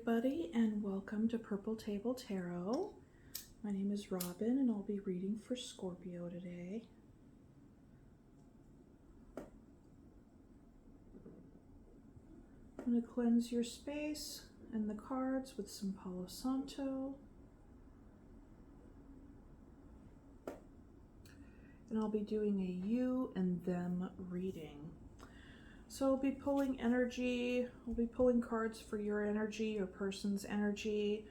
everybody, and welcome to Purple Table Tarot. My name is Robin, and I'll be reading for Scorpio today. I'm going to cleanse your space and the cards with some Palo Santo. And I'll be doing a you and them reading. So I'll be pulling energy, I'll be pulling cards for your energy, your person's energy,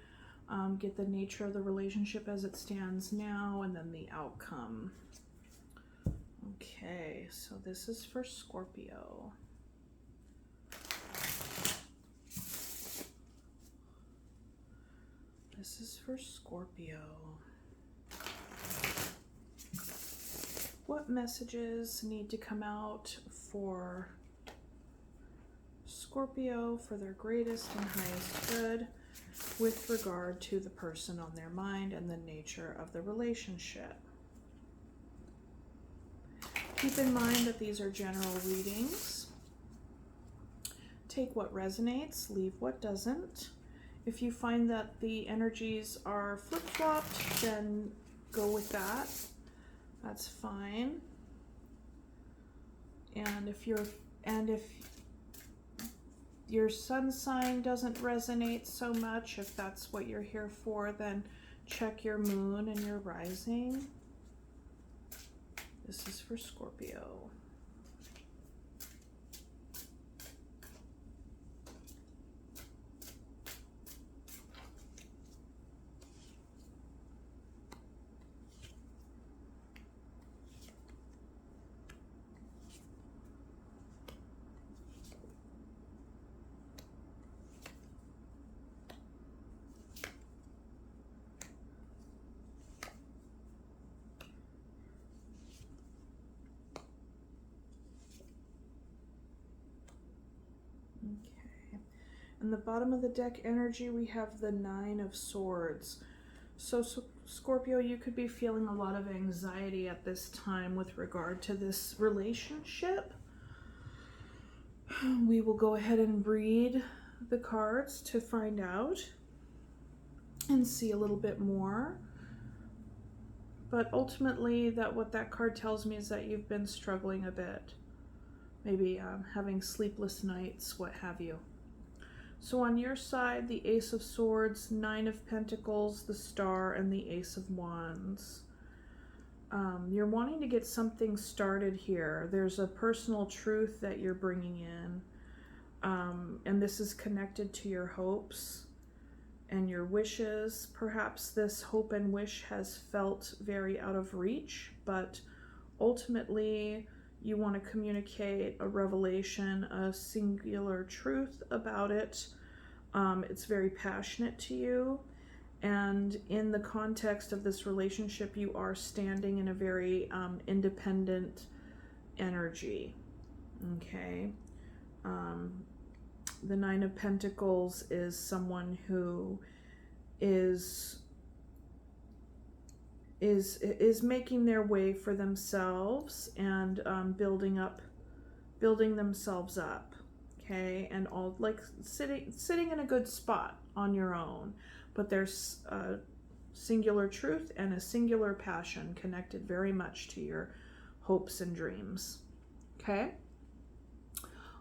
get the nature of the relationship as it stands now, and then the outcome. Okay, so this is for Scorpio. This is for Scorpio. What messages need to come out for Scorpio for their greatest and highest good with regard to the person on their mind and the nature of the relationship? Keep in mind that these are general readings. Take what resonates, leave what doesn't. If you find that the energies are flip-flopped, then go with that. That's fine. And if your sun sign doesn't resonate so much, if that's what you're here for, then check your moon and your rising. This is for Scorpio. Okay, in the bottom of the deck energy, we have the Nine of Swords. So Scorpio, you could be feeling a lot of anxiety at this time with regard to this relationship. We will go ahead and read the cards to find out and see a little bit more. But ultimately, what that card tells me is that you've been struggling a bit. Maybe having sleepless nights, what have you. So on your side, the Ace of Swords, Nine of Pentacles, the Star, and the Ace of Wands. You're wanting to get something started here. There's a personal truth that you're bringing in. And this is connected to your hopes and your wishes. Perhaps this hope and wish has felt very out of reach, but ultimately, you want to communicate a revelation, a singular truth about it. It's very passionate to you. And in the context of this relationship, you are standing in a very independent energy. Okay. The Nine of Pentacles is someone who is making their way for themselves and building themselves up, okay, and all like sitting in a good spot on your own, but there's a singular truth and a singular passion connected very much to your hopes and dreams. Okay,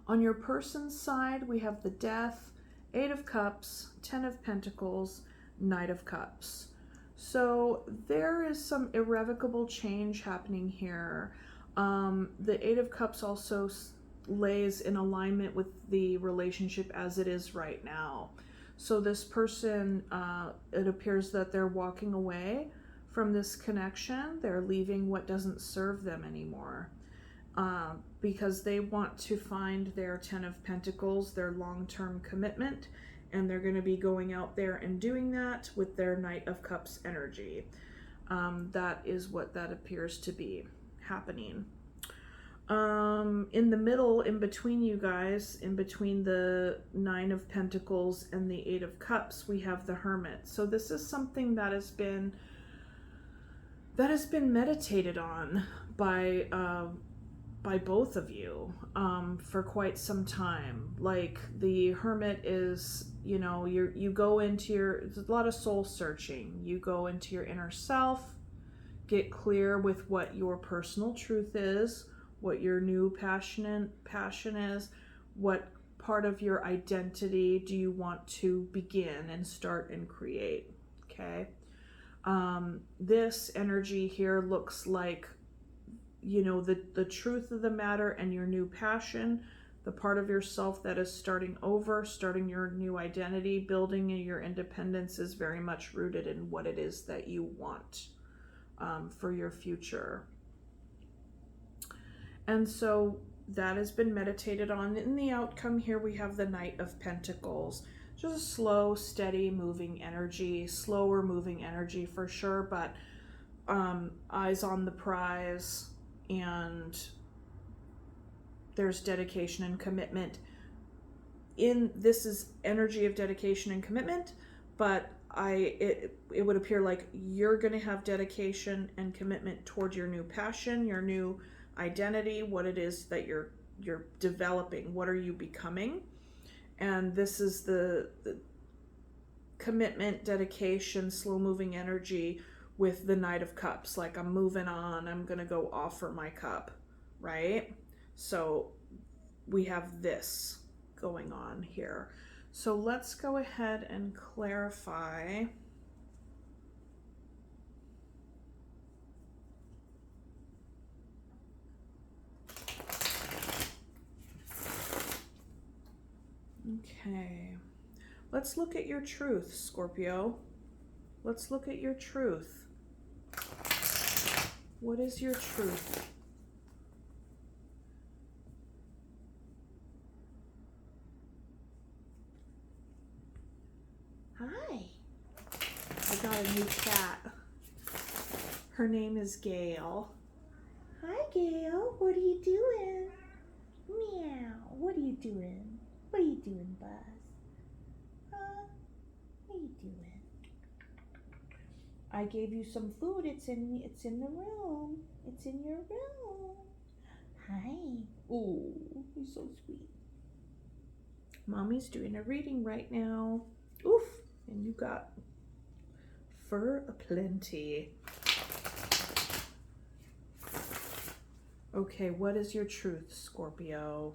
on your person's side, we have the Death, Eight of Cups, Ten of Pentacles, Knight of Cups. So there is some irrevocable change happening here. The Eight of Cups also lays in alignment with the relationship as it is right now. So this person, it appears that they're walking away from this connection. They're leaving what doesn't serve them anymore because they want to find their Ten of Pentacles, their long-term commitment. And they're going to be going out there and doing that with their Knight of Cups energy. That is what that appears to be happening. In the middle, in between you guys, in between the Nine of Pentacles and the Eight of Cups, we have the Hermit. So this is something that has been meditated on by by both of you for quite some time. Like the Hermit is, you know, you go into there's a lot of soul searching. You go into your inner self, get clear with what your personal truth is, what your new passion is, what part of your identity do you want to begin and start and create. Okay. This energy here looks like, you know, the truth of the matter and your new passion, the part of yourself that is starting over, starting your new identity, building your independence is very much rooted in what it is that you want for your future. And so that has been meditated on. In the outcome here, we have the Knight of Pentacles. Just a slow, steady moving energy, slower moving energy for sure, but eyes on the prize, and there's dedication and commitment. This is energy of dedication and commitment, but it would appear like you're going to have dedication and commitment toward your new passion, your new identity, what it is that you're developing, what are you becoming. And this is the commitment, dedication, slow moving energy with the Knight of Cups. Like, I'm moving on, I'm gonna go offer my cup, right? So we have this going on here. So let's go ahead and clarify. Okay, let's look at your truth, Scorpio. Let's look at your truth. What is your truth? Hi. I got a new cat. Her name is Gail. Hi, Gail. What are you doing? Meow. What are you doing? What are you doing, Buzz? Huh? What are you doing? I gave you some food. It's in the room. It's in your room. Hi. Oh, you're so sweet. Mommy's doing a reading right now. Oof. And you got fur aplenty. Okay, what is your truth, Scorpio?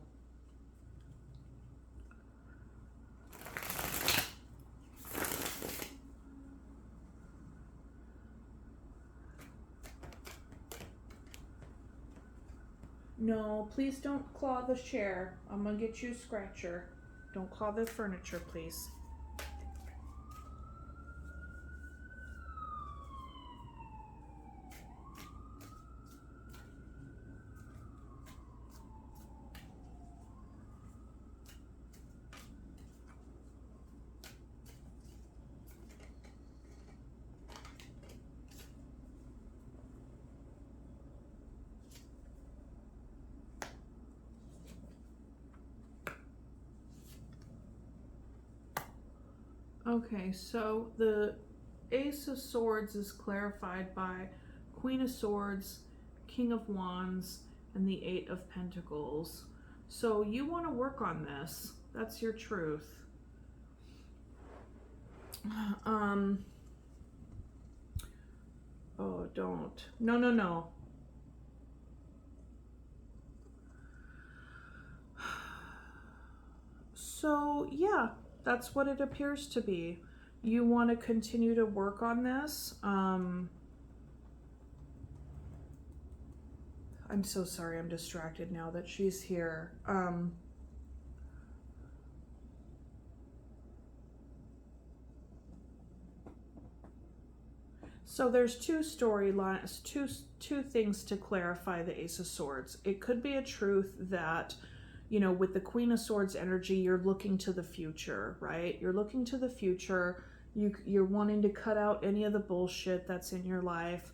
No, please don't claw the chair. I'm gonna get you a scratcher. Don't claw the furniture, please. Okay, so the Ace of Swords is clarified by Queen of Swords, King of Wands, and the Eight of Pentacles. So you want to work on this. That's your truth. Oh, don't. No. So, yeah, that's what it appears to be. You want to continue to work on this. I'm so sorry, I'm distracted now that she's here. So there's two storylines, two things to clarify the Ace of Swords. It could be a truth that, you know, with the Queen of Swords energy, you're looking to the future, right? You're looking to the future. You're wanting to cut out any of the bullshit that's in your life.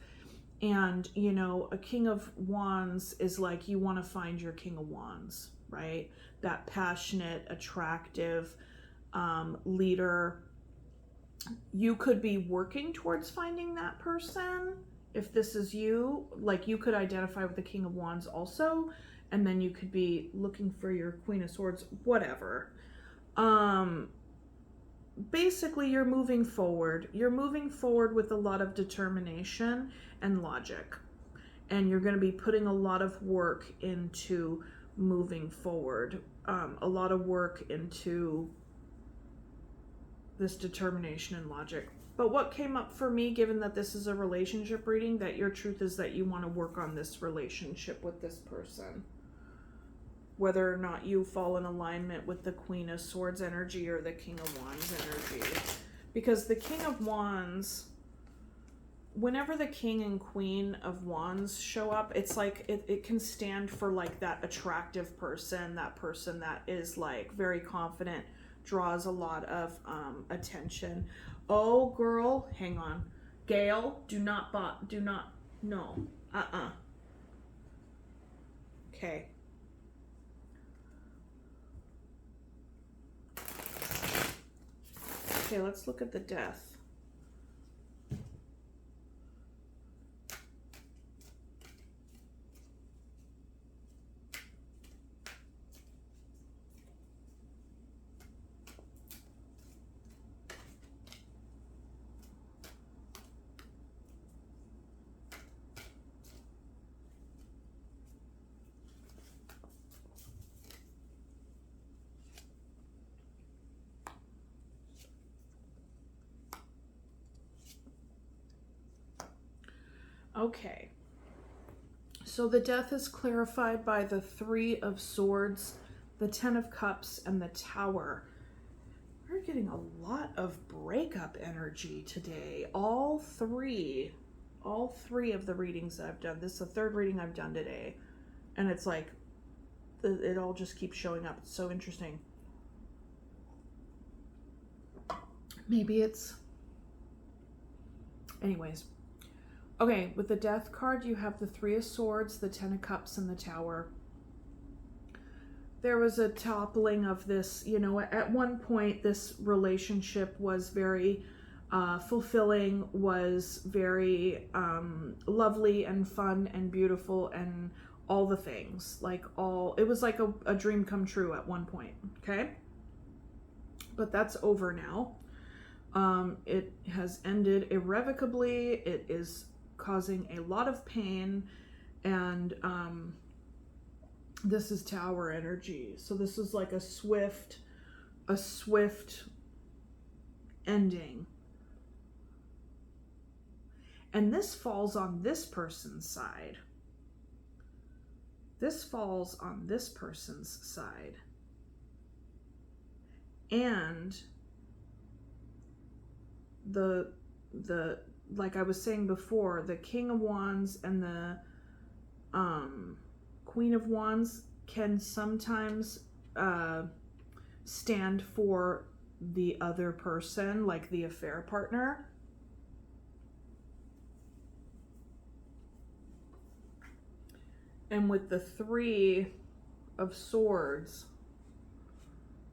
And, you know, a King of Wands is like, you want to find your King of Wands, right? That passionate, attractive leader. You could be working towards finding that person. If this is you, like, you could identify with the King of Wands also. and then you could be looking for your Queen of Swords, whatever. Basically, you're moving forward. You're moving forward with a lot of determination and logic. And you're going to be putting a lot of work into moving forward. A lot of work into this determination and logic. But what came up for me, given that this is a relationship reading, that your truth is that you want to work on this relationship with this person. Whether or not you fall in alignment with the Queen of Swords energy or the King of Wands energy. Because the King of Wands, whenever the King and Queen of Wands show up, it's like it can stand for like that attractive person, that person that is like very confident, draws a lot of attention. Oh, girl, hang on. Gail, no. Okay. Okay, let's look at the Death. Okay, so the Death is clarified by the Three of Swords, the Ten of Cups, and the Tower. We're getting a lot of breakup energy today. All three of the readings that I've done. This is the third reading I've done today. And it's like, it all just keeps showing up. It's so interesting. Maybe it's... Anyways. Okay, with the Death card, you have the Three of Swords, the Ten of Cups, and the Tower. There was a toppling of this, you know, at one point this relationship was very fulfilling, was very lovely and fun and beautiful and all the things. It was like a dream come true at one point, okay? But that's over now. It has ended irrevocably. It is causing a lot of pain, and this is Tower energy. So this is like a swift ending. And this falls on this person's side. This falls on this person's side. And the like I was saying before, the King of Wands and the Queen of Wands can sometimes stand for the other person, like the affair partner. And with the Three of Swords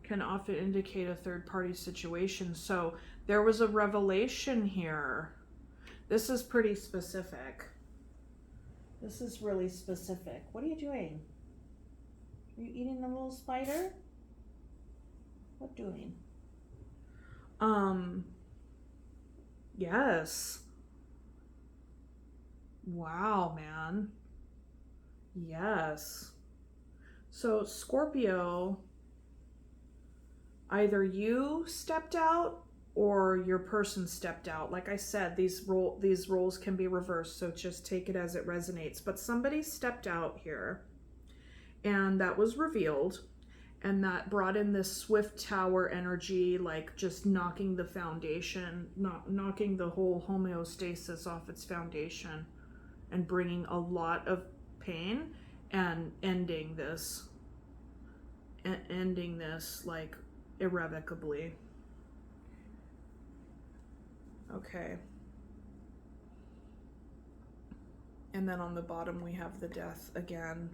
can often indicate a third-party situation. So there was a revelation here. This is pretty specific. This is really specific. What are you doing? Are you eating the little spider? What doing? Yes. Wow, man. Yes. So Scorpio, either you stepped out or your person stepped out. Like I said, these roles can be reversed, so just take it as it resonates. But somebody stepped out here, and that was revealed, and that brought in this swift Tower energy, like just knocking the foundation, knocking the whole homeostasis off its foundation, and bringing a lot of pain and ending this like irrevocably. Okay. And then on the bottom we have the Death again.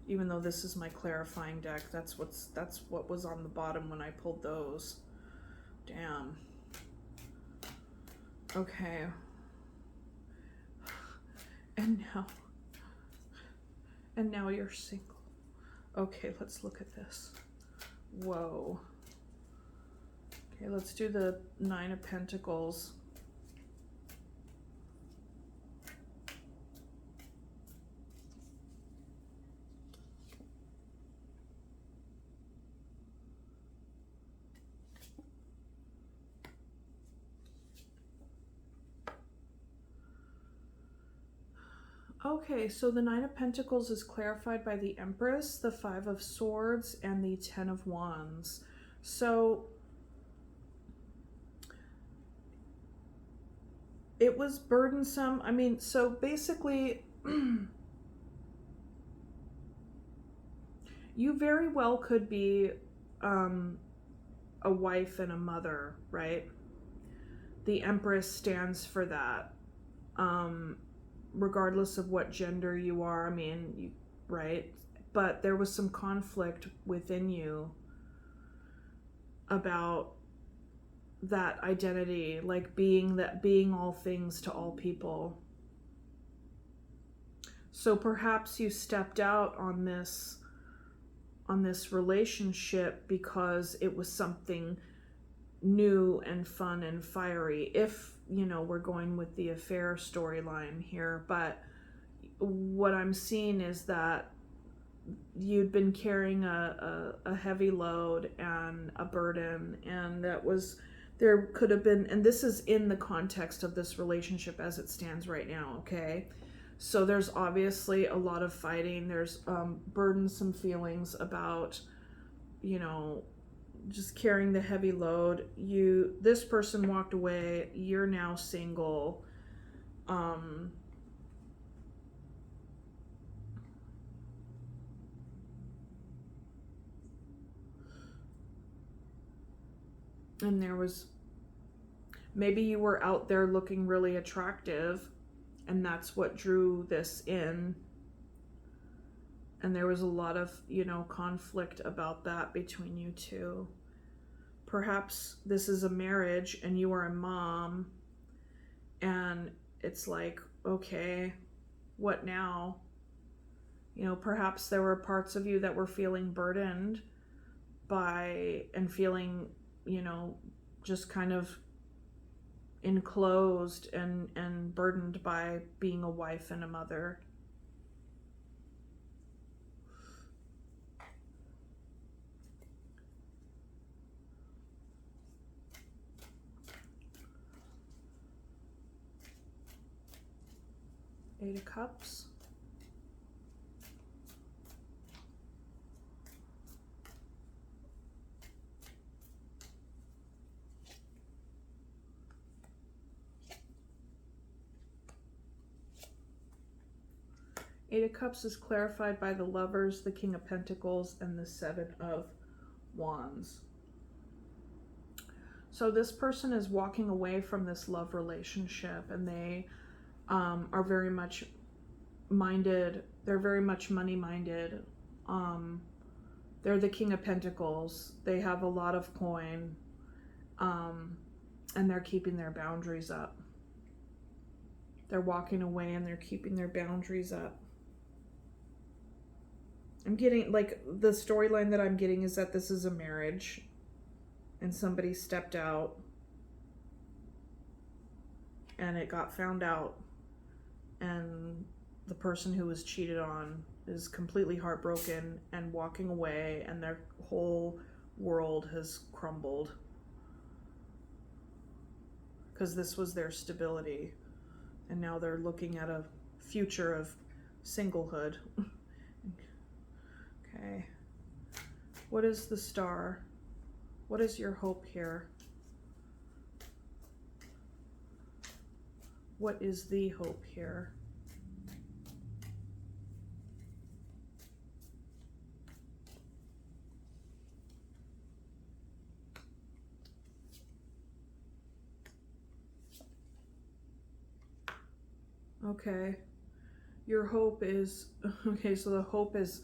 Even though this is my clarifying deck, that's what was on the bottom when I pulled those. Damn. Okay. And now you're single. Okay, let's look at this. Whoa. Okay, let's do the Nine of Pentacles. Okay, so the Nine of Pentacles is clarified by the Empress, the Five of Swords, and the Ten of Wands. So it was burdensome. I mean, so basically, you very well could be a wife and a mother, right? The Empress stands for that. Regardless of what gender you are, I mean, right? But there was some conflict within you about that identity, like being all things to all people. So perhaps you stepped out on this relationship because it was something new and fun and fiery, if we're going with the affair storyline here. But what I'm seeing is that you'd been carrying a heavy load and a burden, and there could have been, and this is in the context of this relationship as it stands right now, okay? So there's obviously a lot of fighting. There's burdensome feelings about just carrying the heavy load. This person walked away, you're now single. And there was, maybe you were out there looking really attractive, and that's what drew this in. And there was a lot of, conflict about that between you two. Perhaps this is a marriage and you are a mom, and it's like, okay, what now? Perhaps there were parts of you that were feeling burdened by, and feeling, just kind of enclosed and burdened by being a wife and a mother. Eight of Cups. Eight of Cups is clarified by the Lovers, the King of Pentacles, and the Seven of Wands. So this person is walking away from this love relationship, and they are very much minded. They're very much money minded. They're the King of Pentacles. They have a lot of coin, and they're keeping their boundaries up. They're walking away and they're keeping their boundaries up. I'm getting, like, the storyline that I'm getting is that this is a marriage and somebody stepped out and it got found out, and the person who was cheated on is completely heartbroken and walking away, and their whole world has crumbled because this was their stability, and now they're looking at a future of singlehood. Okay. What is the Star? What is your hope here? What is the hope here? Okay. Your hope is, okay, so the hope is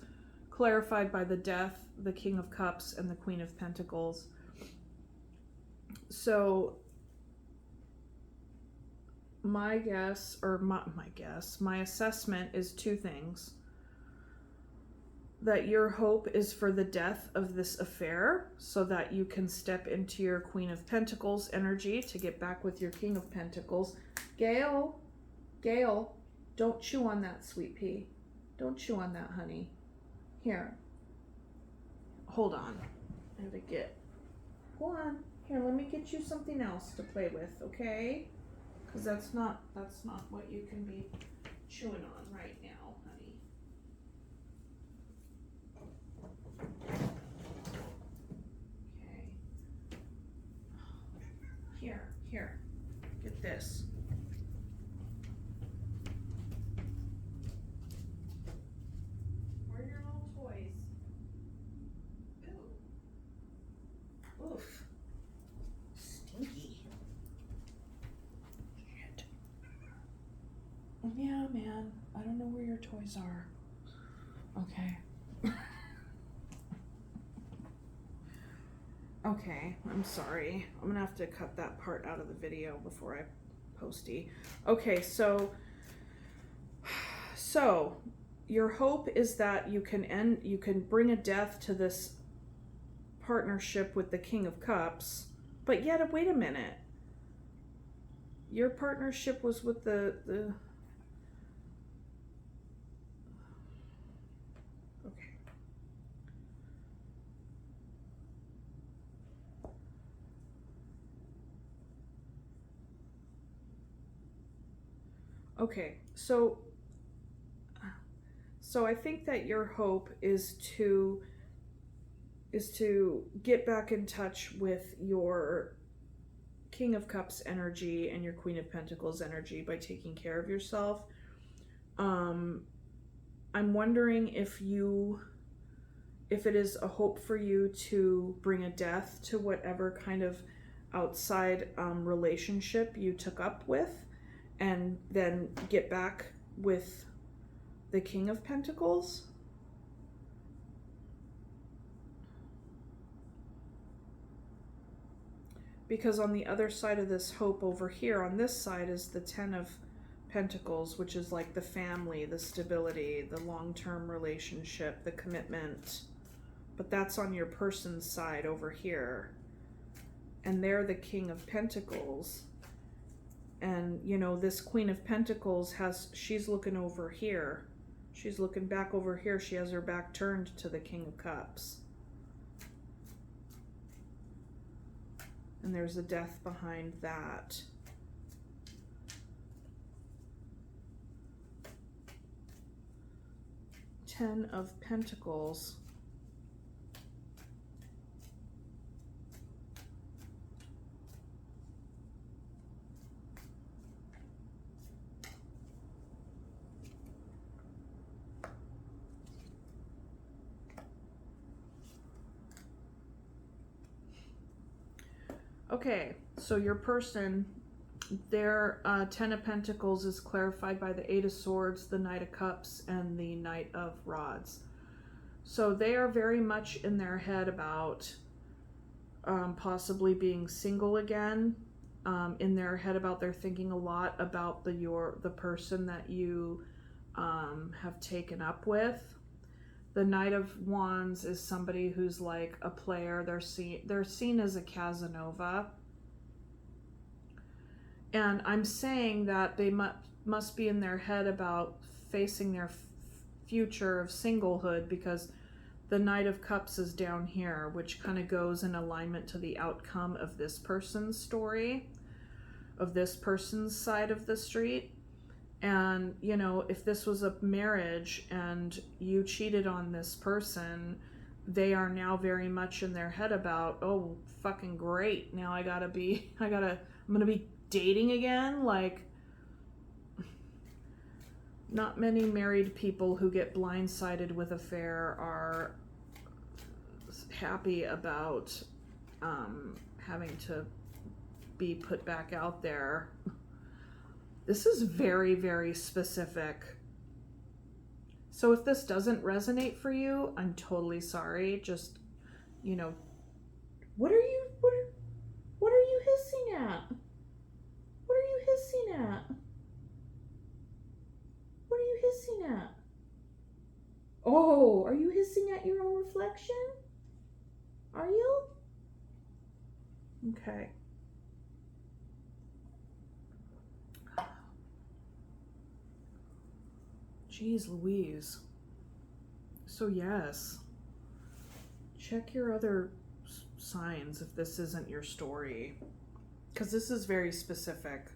clarified by the Death, the King of Cups, and the Queen of Pentacles. So my guess, or my assessment is two things. that your hope is for the death of this affair so that you can step into your Queen of Pentacles energy to get back with your King of Pentacles. Gail, don't chew on that, sweet pea. Don't chew on that, honey. Here. Hold on. I gotta get... Hold on. Here, let me get you something else to play with, okay? Because that's not what you can be chewing on right now, honey. Okay. Here. Get this. Where are your little toys? Ooh. Oof. Stinky. Shit. Yeah, man. I don't know where your toys are. Okay. Okay, I'm sorry. I'm gonna have to cut that part out of the video before I posty. Okay, so your hope is that you can bring a death to this partnership with the King of Cups, but yet wait a minute. Your partnership was with the Okay, so I think that your hope is to get back in touch with your King of Cups energy and your Queen of Pentacles energy by taking care of yourself. I'm wondering if it is a hope for you to bring a death to whatever kind of outside relationship you took up with, and then get back with the King of Pentacles. Because on the other side of this hope over here, on this side, is the Ten of Pentacles, which is like the family, the stability, the long-term relationship, the commitment. But that's on your person's side over here. And they're the King of Pentacles. And, you know, this Queen of Pentacles she's looking over here. She's looking back over here. She has her back turned to the King of Cups. And there's a death behind that. Ten of Pentacles. Okay, so your person, their Ten of Pentacles is clarified by the Eight of Swords, the Knight of Cups, and the Knight of Rods. So they are very much in their head about possibly being single again. In their head about, they're thinking a lot about the person that you have taken up with. The Knight of Wands is somebody who's like a player. They're seen as a Casanova. And I'm saying that they must be in their head about facing their future of singlehood, because the Knight of Cups is down here, which kind of goes in alignment to the outcome of this person's story, of this person's side of the street. And, you know, if this was a marriage and you cheated on this person, they are now very much in their head about, oh, fucking great. Now I'm going to be dating again. Like, not many married people who get blindsided with affair are happy about having to be put back out there. This is very, very specific. So if this doesn't resonate for you, I'm totally sorry. Just, you know, what are you hissing at? What are you hissing at? What are you hissing at? Oh, are you hissing at your own reflection? Are you? Okay. Jeez Louise. So yes, check your other signs if this isn't your story, because this is very specific.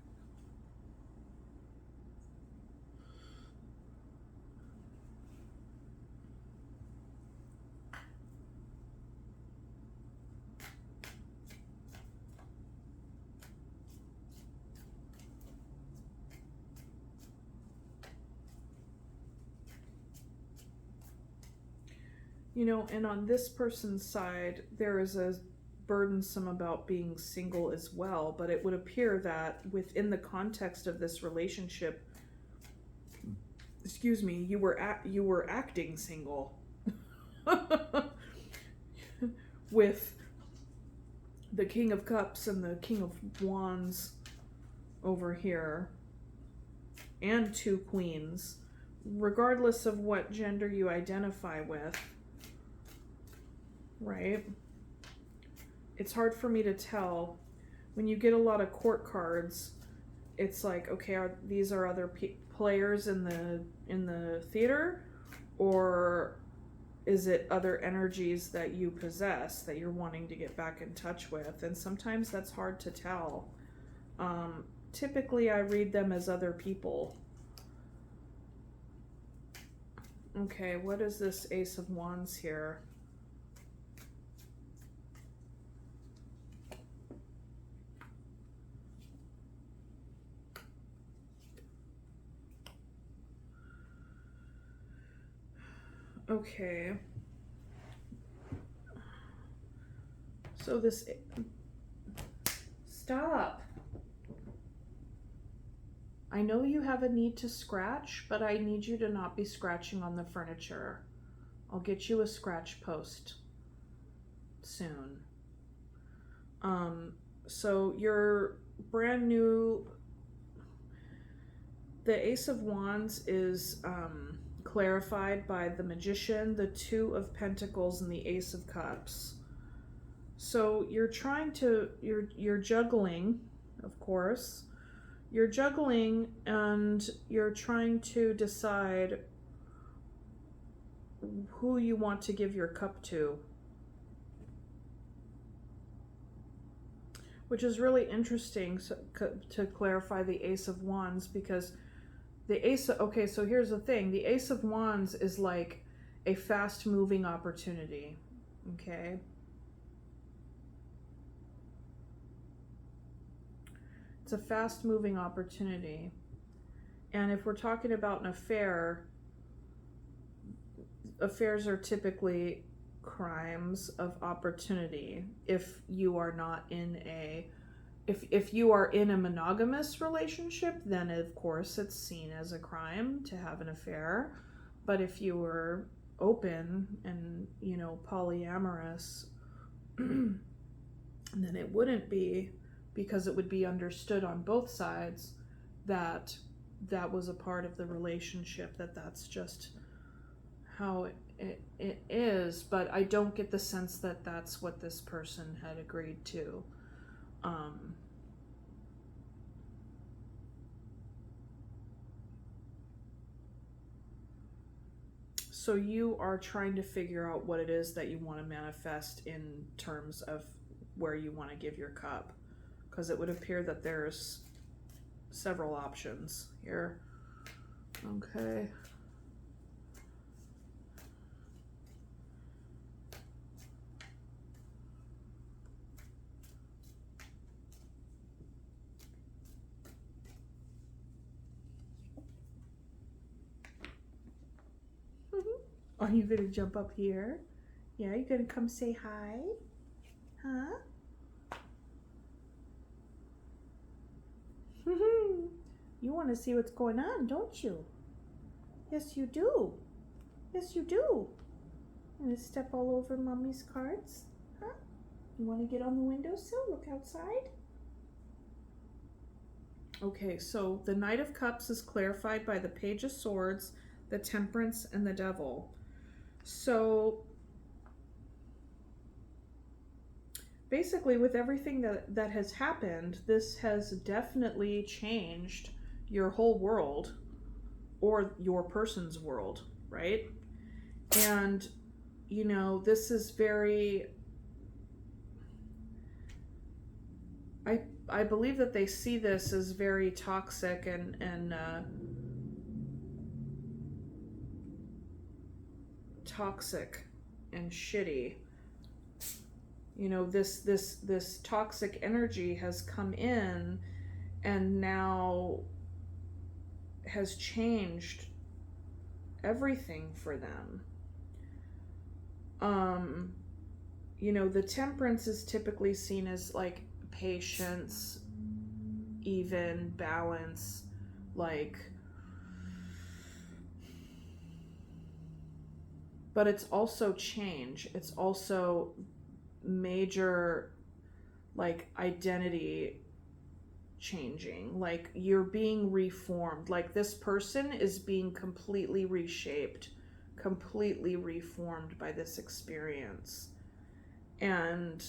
You know, and on this person's side, there is a burdensome about being single as well, but it would appear that within the context of this relationship, excuse me, you were acting single. With the King of Cups and the King of Wands over here, and 2 queens, regardless of what gender you identify with, right? It's hard for me to tell. When you get a lot of court cards, it's like, okay, these are other players in the theater, or is it other energies that you possess that you're wanting to get back in touch with? And sometimes that's hard to tell. Typically, I read them as other people. Okay, what is this Ace of Wands here? Okay. So this... Stop. I know you have a need to scratch, but I need you to not be scratching on the furniture. I'll get you a scratch post soon. So you're brand new. The Ace of Wands is clarified by the Magician, the 2 of Pentacles, and the Ace of Cups. So you're trying to, you're juggling, of course. You're juggling and you're trying to decide who you want to give your cup to. Which is really interesting to clarify the Ace of Wands, because the Ace of, okay, so here's the thing. The Ace of Wands is like a fast-moving opportunity, okay? It's a fast-moving opportunity. And if we're talking about an affair, affairs are typically crimes of opportunity. If you are not in a, if you are in a monogamous relationship, then of course it's seen as a crime to have an affair. But if you were open and, you know, polyamorous, then it wouldn't be, because it would be understood on both sides that that was a part of the relationship, that's just how it is. But I don't get the sense that that's what this person had agreed to. So you are trying to figure out what it is that you want to manifest in terms of where you want to give your cup, because it would appear that there's several options here. Okay. Are you gonna jump up here? Yeah, you gonna come say hi? Huh? You want to see what's going on, don't you? Yes, you do. Yes, you do. You want to step all over Mommy's cards? Huh? You want to get on the windowsill? Look outside? Okay, so the Knight of Cups is clarified by the Page of Swords, the Temperance, and the Devil. So basically, with everything that has happened, this has definitely changed your whole world, or your person's world, right? And this is very, I believe that they see this as very toxic and toxic and shitty. This toxic energy has come in and now has changed everything for them. The temperance is typically seen as like patience, even, balance, like, but it's also change. It's also major, like, identity changing. Like, you're being reformed. Like, this person is being completely reshaped, completely reformed by this experience. And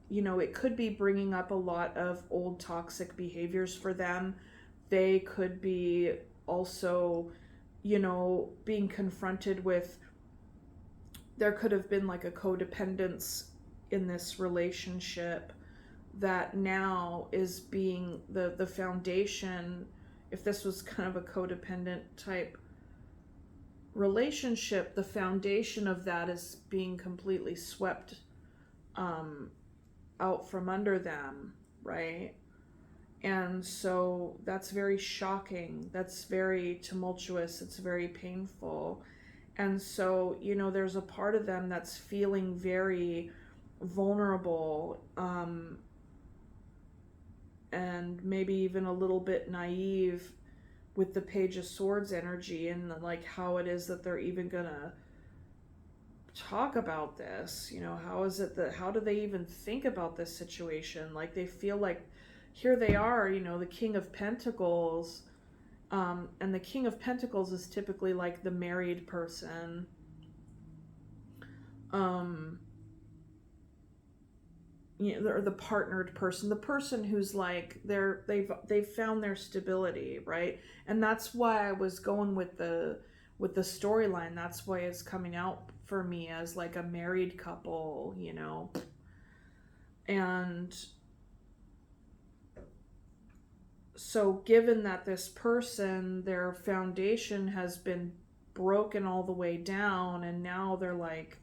it could be bringing up a lot of old toxic behaviors for them. They could be also, being confronted with, there could have been like a codependence in this relationship that now is being the foundation. If this was kind of a codependent type relationship, the foundation of that is being completely swept out from under them, right? And so that's very shocking. That's very tumultuous. It's very painful. And so, there's a part of them that's feeling very vulnerable, and maybe even a little bit naive with the Page of Swords energy, and like how it is that they're even gonna talk about this. How do they even think about this situation? Like, they feel like here they are, the King of Pentacles, and the King of Pentacles is typically like the married person, or the partnered person, the person who's like they've found their stability, right? And that's why I was going with the storyline. That's why it's coming out for me as like a married couple, and so given that this person, their foundation has been broken all the way down, and now they're like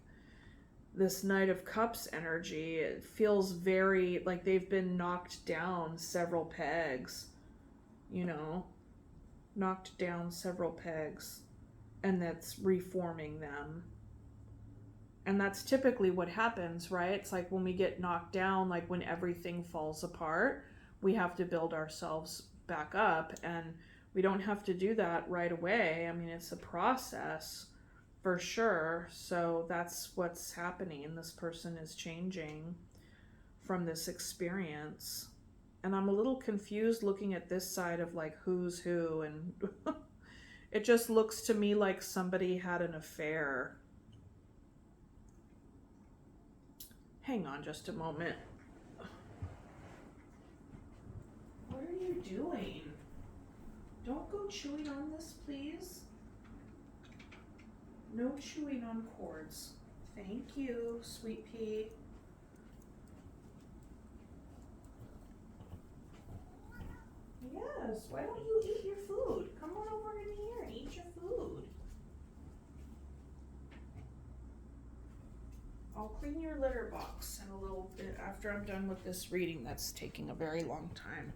this Knight of Cups energy, it feels very like they've been knocked down several pegs, knocked down several pegs, and that's reforming them. And that's typically what happens, right? It's like when we get knocked down, like when everything falls apart, we have to build ourselves back up, and we don't have to do that right away. I mean, it's a process for sure. So that's what's happening, and this person is changing from this experience. And I'm a little confused looking at this side of like who's who, and it just looks to me like somebody had an affair. Hang on just a moment. What are you doing? Don't go chewing on this, please. No chewing on cords. Thank you, sweet pea. Yes, why don't you eat your food? Come on over in here and eat your food. I'll clean your litter box in a little bit after I'm done with this reading that's taking a very long time.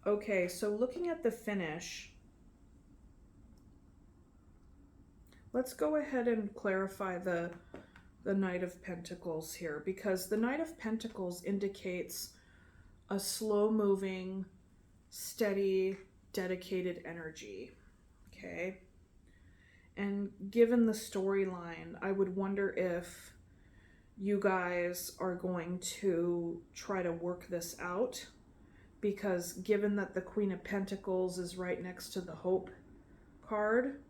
Okay, so looking at the finish, let's go ahead and clarify the Knight of Pentacles here, because the Knight of Pentacles indicates a slow-moving, steady, dedicated energy, okay? And given the storyline, I would wonder if you guys are going to try to work this out, because given that the Queen of Pentacles is right next to the Hope card,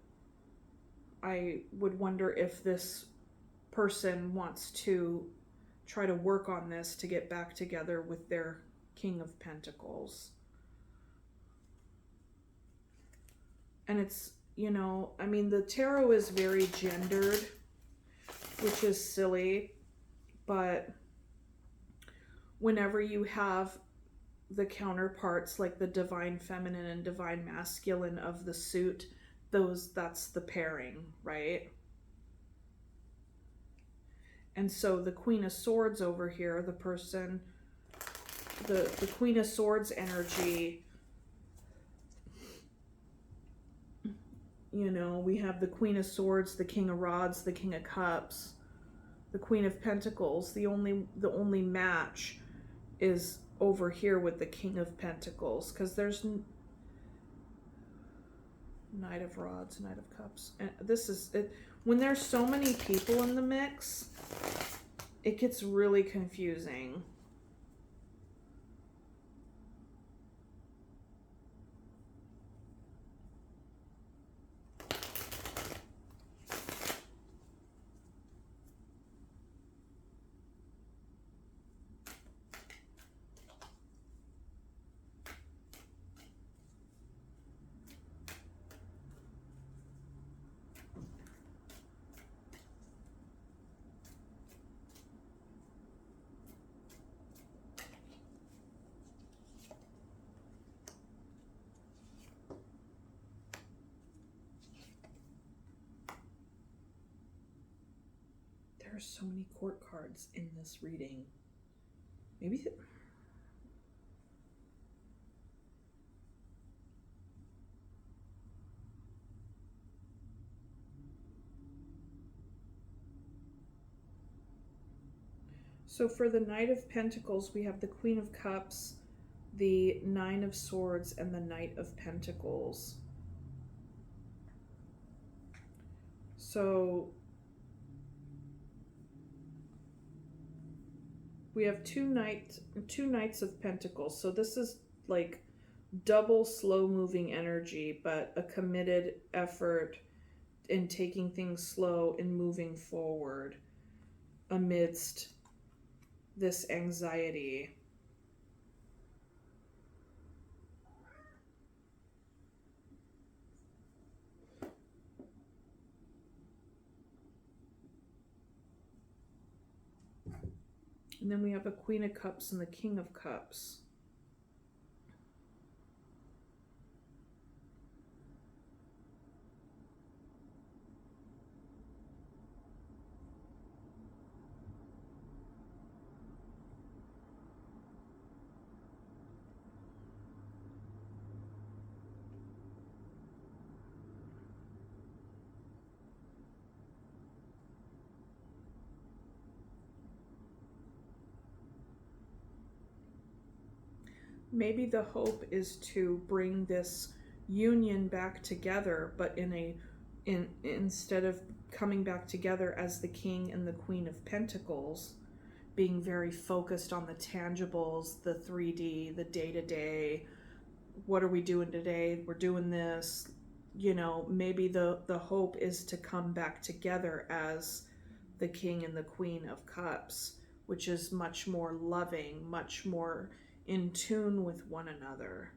I would wonder if this person wants to try to work on this to get back together with their King of Pentacles. And it's, you know, I mean, the tarot is very gendered, which is silly, but whenever you have the counterparts like the divine feminine and divine masculine of the suit, that's the pairing, right? And so the Queen of Swords over here, the person, the Queen of Swords energy, you know, we have the Queen of Swords, the King of Rods, the King of Cups, the Queen of Pentacles. The only match is over here with the King of Pentacles, because there's Knight of Rods, Knight of Cups. And this is it. When there's so many people in the mix, it gets really confusing. There are so many court cards in this reading. Maybe so for the Knight of Pentacles, we have the Queen of Cups, the Nine of Swords, and the Knight of Pentacles. So we have two Knights of Pentacles. So this is like double slow moving energy, but a committed effort in taking things slow and moving forward amidst this anxiety. And then we have a Queen of Cups and the King of Cups. Maybe the hope is to bring this union back together, but instead of coming back together as the King and the Queen of Pentacles, being very focused on the tangibles, the 3D, the day-to-day, what are we doing today? We're doing this. You know, maybe the hope is to come back together as the King and the Queen of Cups, which is much more loving, much more in tune with one another.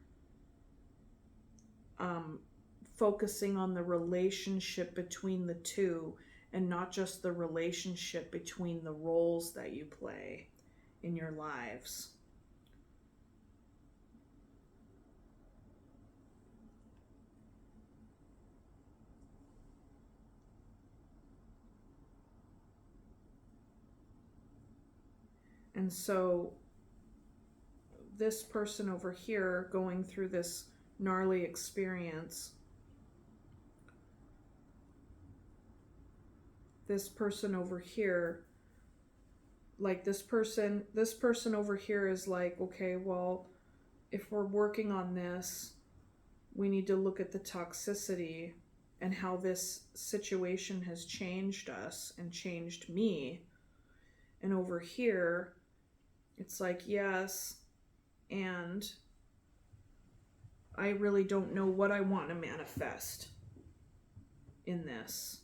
Focusing on the relationship between the two and not just the relationship between the roles that you play in your lives. And so this person over here going through this gnarly experience, this person over here, like this person over here is like, okay, well, if we're working on this, we need to look at the toxicity and how this situation has changed us and changed me. And over here, it's like, yes, and I really don't know what I want to manifest in this.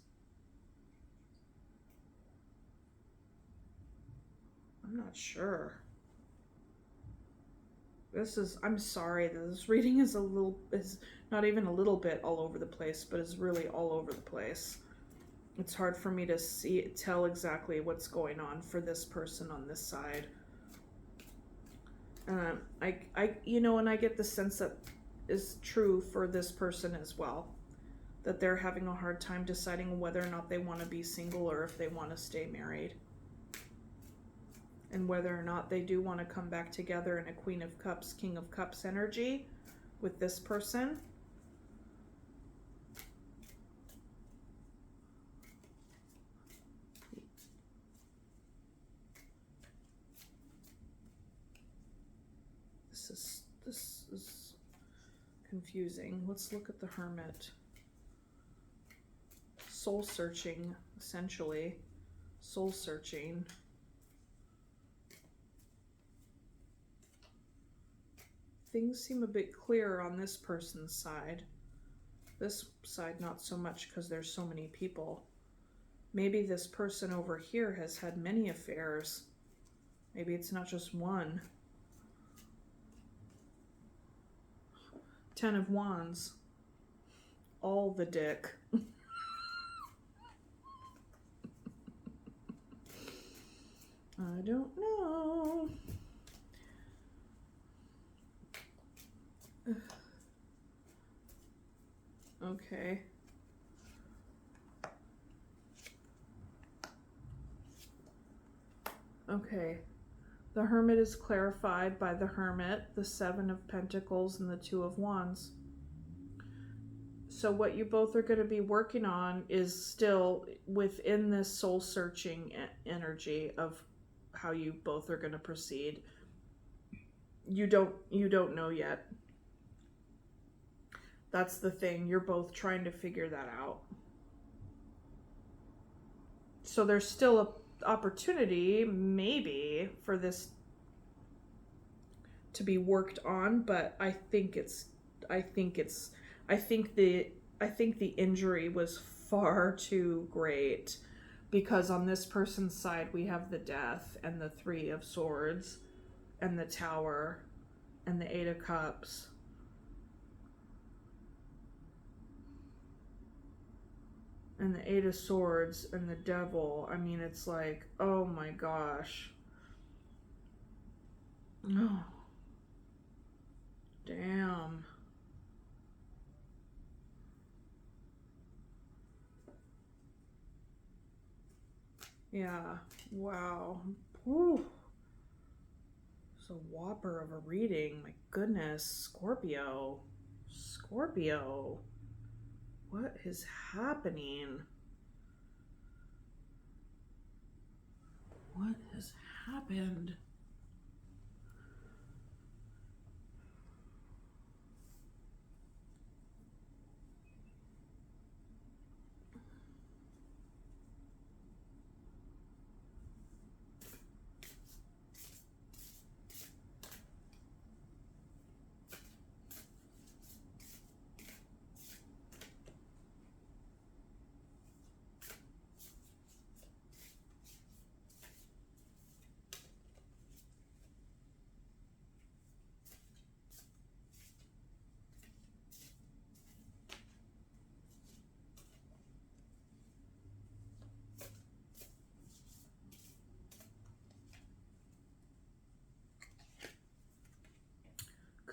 I'm not sure. I'm sorry, this reading is not even a little bit all over the place, but is really all over the place. It's hard for me to tell exactly what's going on for this person on this side. And I get the sense that is true for this person as well, that they're having a hard time deciding whether or not they want to be single or if they want to stay married, and whether or not they do want to come back together in a Queen of Cups, King of Cups energy with this person. This is confusing. Let's look at the Hermit. Soul searching, essentially. Soul searching. Things seem a bit clearer on this person's side. This side, not so much, because there's so many people. Maybe this person over here has had many affairs. Maybe it's not just one. 10 of Wands. All the dick. I don't know. Okay. Okay. The Hermit is clarified by the Hermit, the 7 of Pentacles, and the 2 of Wands. So what you both are going to be working on is still within this soul-searching energy of how you both are going to proceed. You don't know yet. That's the thing. You're both trying to figure that out. So there's still an opportunity, maybe, for this to be worked on, but I think the injury was far too great, because on this person's side we have the Death and the 3 of Swords and the Tower and the 8 of Cups. And the 8 of Swords and the Devil. I mean, it's like, oh my gosh. Oh. Damn. Yeah. Wow. Whew. It's a whopper of a reading. My goodness. Scorpio. Scorpio. What is happening? What has happened?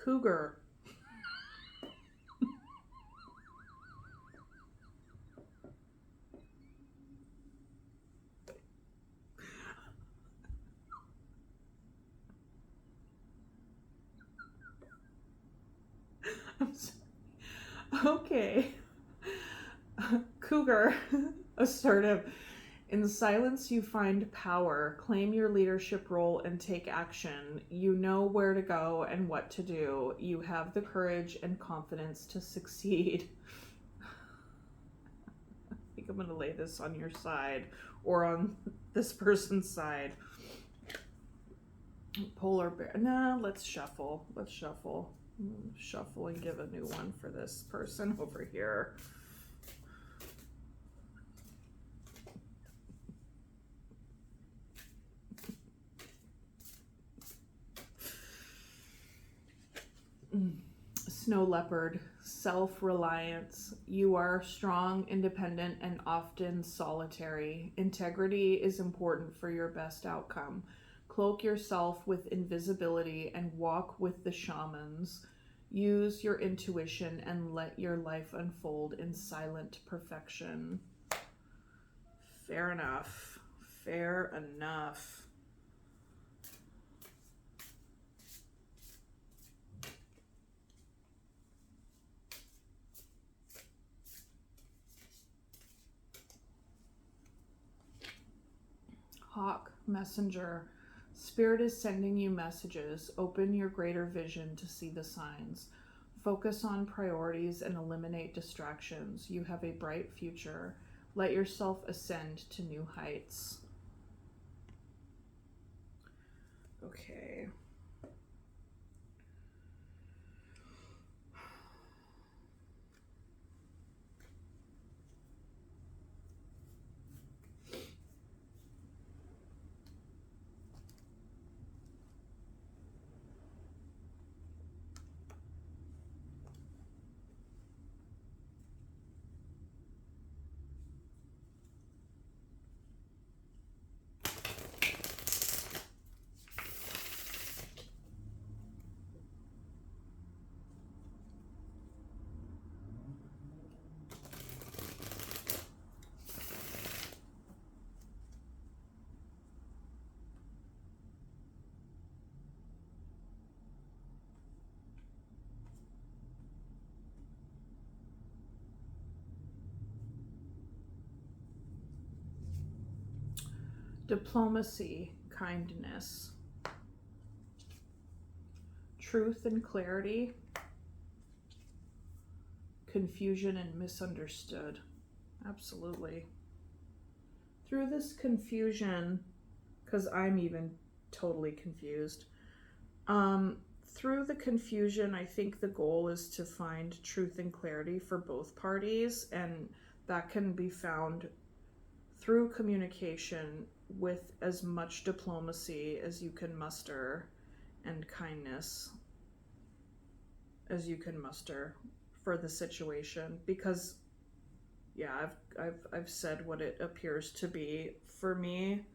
Cougar. I'm sorry. Okay. Cougar. Assertive. In silence, you find power. Claim your leadership role and take action. You know where to go and what to do. You have the courage and confidence to succeed. My think I'm going to lay this on your side or on this person's side. Polar bear. Nah, let's shuffle. Let's shuffle. Shuffle and give a new one for this person over here. Snow leopard, self-reliance. You are strong, independent, and often solitary. Integrity is important for your best outcome. Cloak yourself with invisibility and walk with the shamans. Use your intuition and let your life unfold in silent perfection. Fair enough. Fair enough. Hawk, messenger. Spirit is sending you messages. Open your greater vision to see the signs. Focus on priorities and eliminate distractions. You have a bright future. Let yourself ascend to new heights. Okay. Diplomacy, kindness. Truth and clarity. Confusion and misunderstood. Absolutely. Through this confusion, because I'm even totally confused, through the confusion, I think the goal is to find truth and clarity for both parties, and that can be found through communication with as much diplomacy as you can muster and kindness as you can muster for the situation. Because yeah, I've said what it appears to be for me.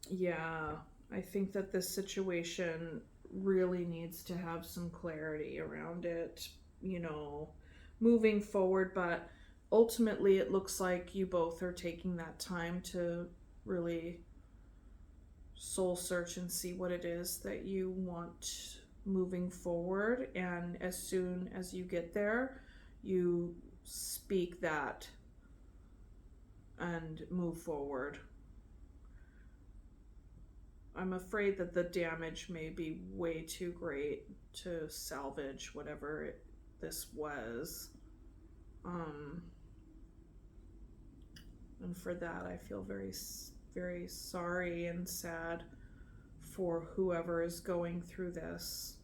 Yeah, I think that this situation really needs to have some clarity around it, you know, moving forward. But ultimately, it looks like you both are taking that time to really soul search and see what it is that you want moving forward. And as soon as you get there, you speak that and move forward. I'm afraid that the damage may be way too great to salvage whatever this was. And for that, I feel very, very sorry and sad for whoever is going through this.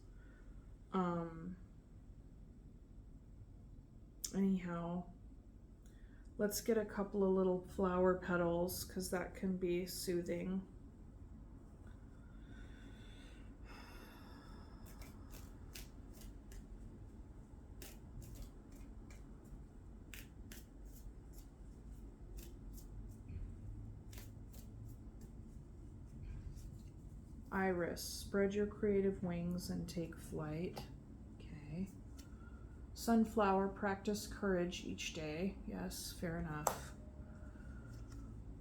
Anyhow, let's get a couple of little flower petals, because that can be soothing. Iris, spread your creative wings and take flight. Okay. Sunflower, practice courage each day. Yes, fair enough.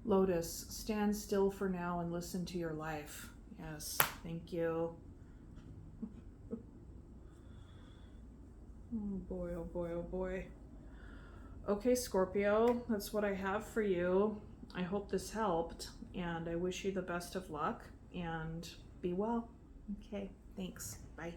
Lotus, stand still for now and listen to your life. Yes, thank you. Oh boy, oh boy, oh boy. Okay, Scorpio, that's what I have for you. I hope this helped, and I wish you the best of luck, and be well. Okay, thanks. Bye.